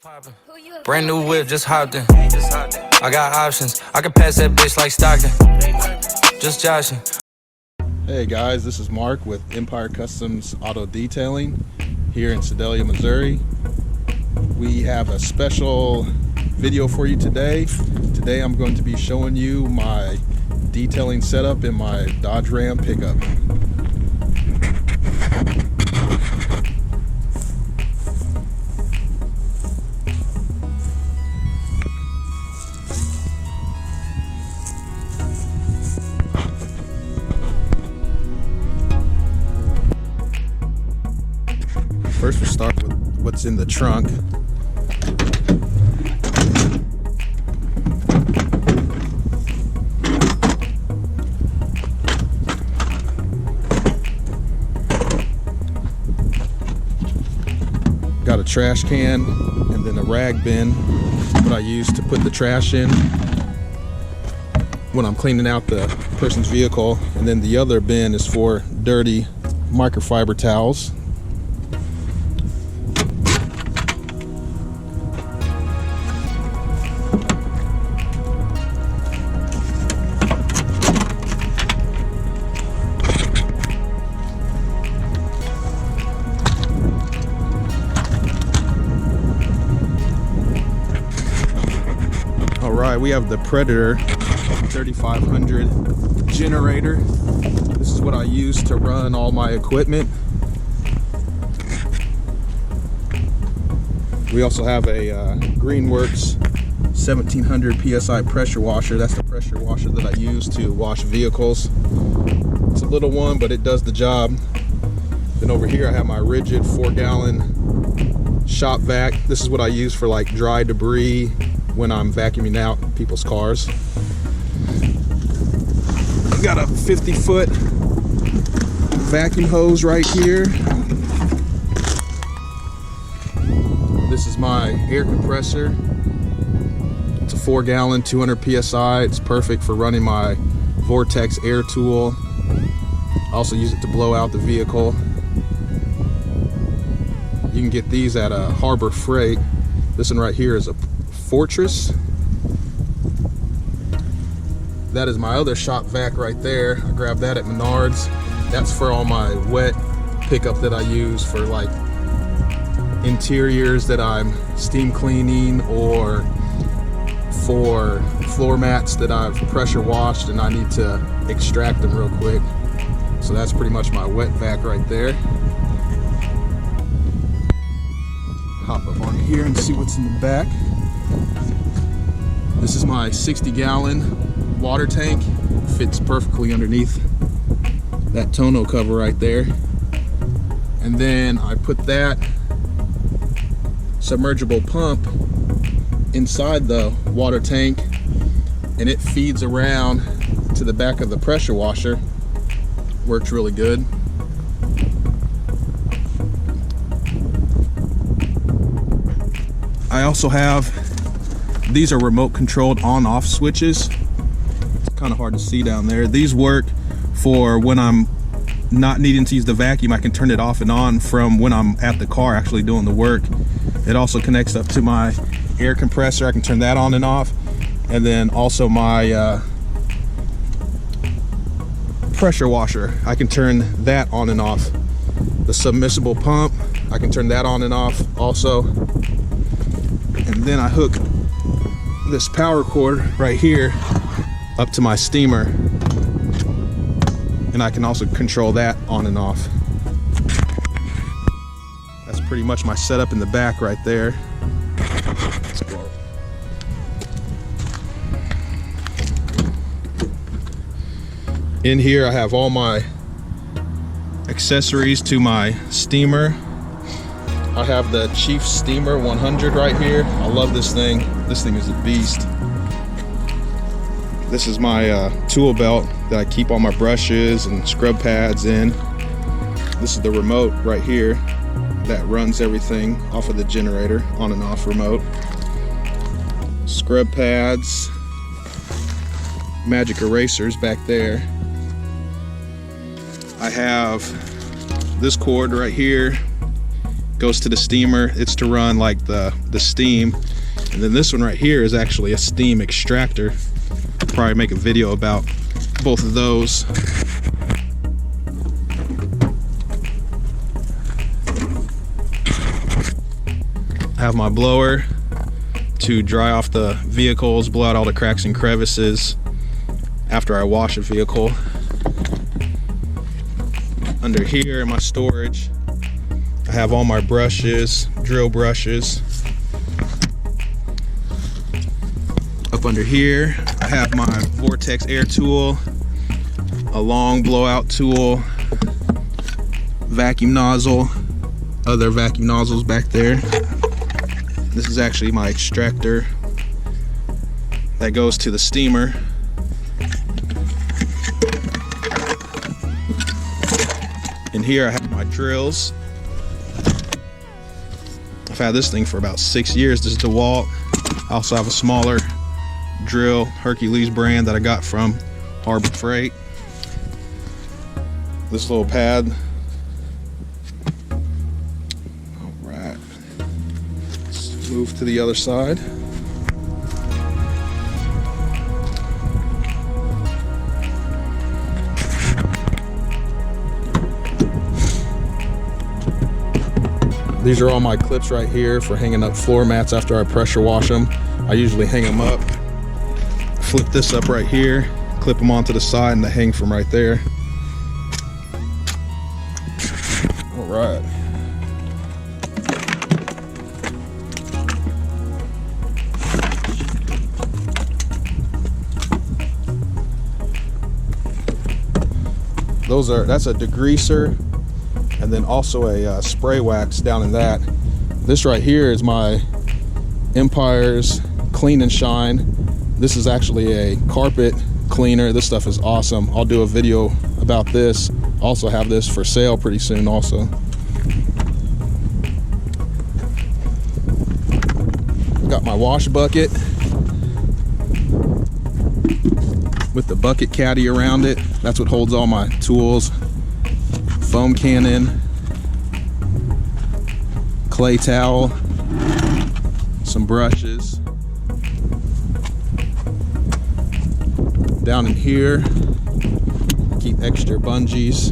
Poppin'. Brand new whip, just hopped in. I got options. I can pass that bitch like Stockton. Just joshing. Hey guys, this is Mark with Empire Customs Auto Detailing here in Sedalia, Missouri. We have a special video for you today. Today I'm going to be showing you my detailing setup in my Dodge Ram pickup. First, we'll start with what's in the trunk. Got a trash can and then a rag bin, what I use to put the trash in when I'm cleaning out the person's vehicle. And then the other bin is for dirty microfiber towels. Alright, we have the Predator 3500 generator. This is what I use to run all my equipment. We also have a Greenworks 1700 PSI pressure washer. That's the pressure washer that I use to wash vehicles. It's a little one, but it does the job. Then over here I have my rigid 4-gallon shop vac. This is what I use for like dry debris when I'm vacuuming out people's cars. I've got a 50-foot vacuum hose right here. This is my air compressor. It's a 4-gallon, 200 PSI. It's perfect for running my Vortex air tool. I also use it to blow out the vehicle. You can get these at a Harbor Freight. This one right here is a Fortress. That is my other shop vac right there. I grabbed that at Menards. That's for all my wet pickup that I use for like interiors that I'm steam cleaning, or for floor mats that I've pressure washed and I need to extract them real quick. So that's pretty much my wet vac right there. Hop up on here and see what's in the back. This is my 60-gallon water tank. Fits perfectly underneath that tonneau cover right there. And then I put that submergible pump inside the water tank, and it feeds around to the back of the pressure washer. Works really good. I also have, these are remote controlled on-off switches. It's kind of hard to see down there. These work for when I'm not needing to use the vacuum. I can turn it off and on from when I'm at the car actually doing the work. It also connects up to my air compressor. I can turn that on and off. And then also my pressure washer, I can turn that on and off. The submersible pump, I can turn that on and off also. And then I hook this power cord right here up to my steamer, and I can also control that on and off. That's pretty much my setup in the back right there. Let's go. In here I have all my accessories to my steamer. I have the Chief Steamer 100 right here. I love this thing. This thing is a beast. This is my tool belt that I keep all my brushes and scrub pads in. This is the remote right here that runs everything off of the generator, on and off remote. Scrub pads, magic erasers back there. I have this cord right here goes to the steamer. It's to run like the steam. And then this one right here is actually a steam extractor. I'll probably make a video about both of those. I have my blower to dry off the vehicles, blow out all the cracks and crevices after I wash a vehicle. Under here in my storage, I have all my brushes, drill brushes. Up under here, I have my Vortex air tool, a long blowout tool, vacuum nozzle, other vacuum nozzles back there. This is actually my extractor that goes to the steamer. In here I have my drills. I've had this thing for about 6 years. This is DeWalt. I also have a smaller drill, Hercules brand, that I got from Harbor Freight. This little pad. All right. Let's move to the other side. These are all my clips right here for hanging up floor mats after I pressure wash them. I usually hang them up, flip this up right here, clip them onto the side, and they hang from right there. All right. That's a degreaser, and then also a spray wax down in that. This right here is my Empire's Clean and Shine. This is actually a carpet cleaner. This stuff is awesome. I'll do a video about this. Also have this for sale pretty soon also. Got my wash bucket with the bucket caddy around it. That's what holds all my tools. Foam cannon, clay towel, some brushes. Down in here, keep extra bungees.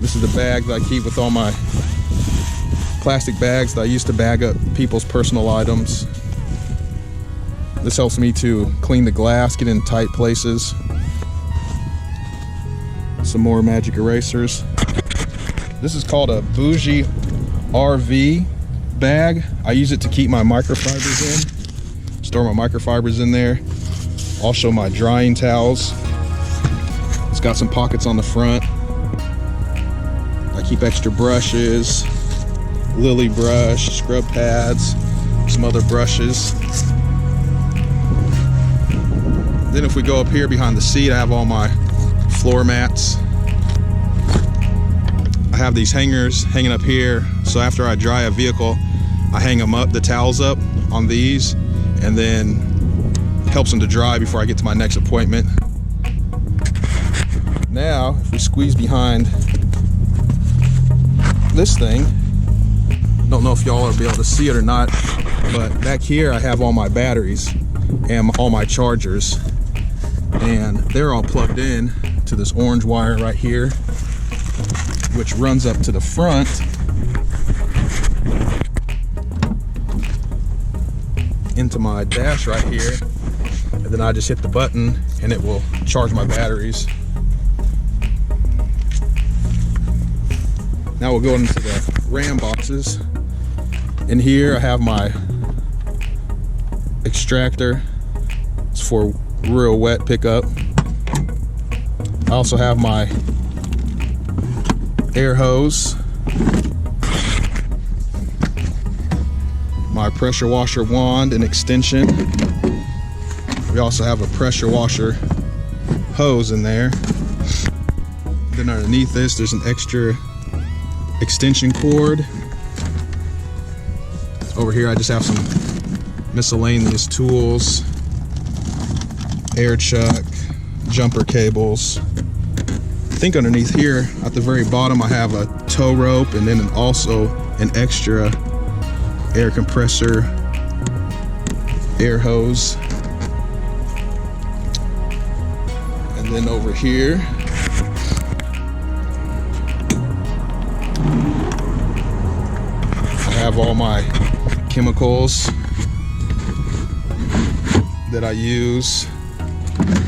This is the bag that I keep with all my plastic bags that I used to bag up people's personal items. This helps me to clean the glass, get in tight places. Some more magic erasers. This is called a Bougie RV bag. I use it to keep my microfibers in, store my microfibers in there. Also my drying towels. It's got some pockets on the front. I keep extra brushes, lily brush, scrub pads, some other brushes. Then if we go up here behind the seat, I have all my floor mats. I have these hangers hanging up here, so after I dry a vehicle, I hang them up, the towels up on these, and then helps them to dry before I get to my next appointment. Now, if we squeeze behind this thing, don't know if y'all will be able to see it or not, but back here I have all my batteries and all my chargers, and they're all plugged in to this orange wire right here, which runs up to the front into my dash right here, and then I just hit the button and it will charge my batteries. Now we'll go into the RAM boxes. In here I have my extractor. It's for real wet pickup. I also have my air hose, my pressure washer wand and extension. We also have a pressure washer hose in there. Then underneath this, there's an extra extension cord. Over here, I just have some miscellaneous tools, air chuck, jumper cables. I think underneath here, at the very bottom, I have a tow rope, and then also an extra air compressor air hose. And then over here, I have all my chemicals that I use.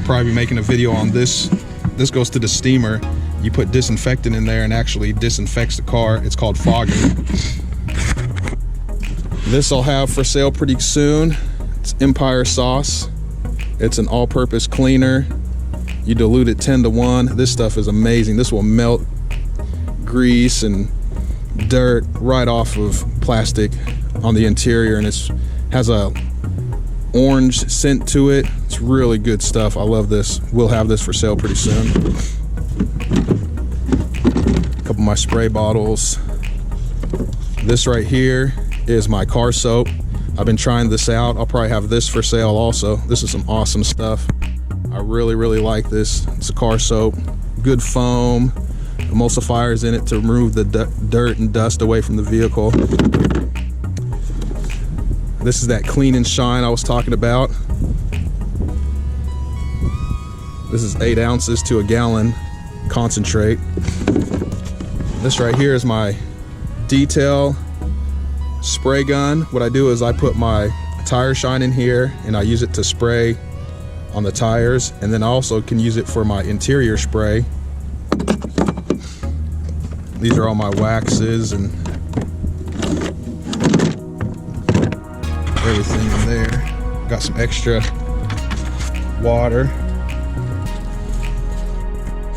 Probably be making a video on this. This goes to the steamer. You put disinfectant in there and actually disinfects the car. It's called fogging. This I'll have for sale pretty soon. It's Empire sauce. It's an all-purpose cleaner. You dilute it 10-to-1. This stuff is amazing. This will melt grease and dirt right off of plastic on the interior, and it has a orange scent to it. It's really good stuff. I love this. We'll have this for sale pretty soon. A couple of my spray bottles. This right here is my car soap. I've been trying this out. I'll probably have this for sale also. This is some awesome stuff. I really like this. It's a car soap. Good foam. Emulsifiers in it to remove the dirt and dust away from the vehicle. This is that clean and shine I was talking about. This is 8 ounces to a gallon concentrate. This right here is my detail spray gun. What I do is I put my tire shine in here and I use it to spray on the tires, and then I also can use it for my interior spray. These are all my waxes and everything in there. Got some extra water.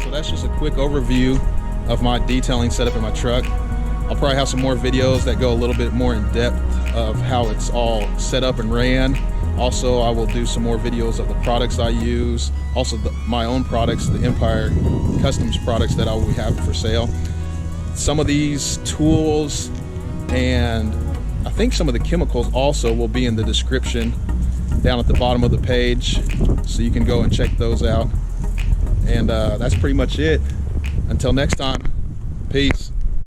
So that's just a quick overview of my detailing setup in my truck. I'll probably have some more videos that go a little bit more in depth of how it's all set up and ran. Also, I will do some more videos of the products I use. Also, my own products, the Empire Customs products that I will have for sale. Some of these tools and I think some of the chemicals also will be in the description down at the bottom of the page, so you can go and check those out. And that's pretty much it. Until next time, peace.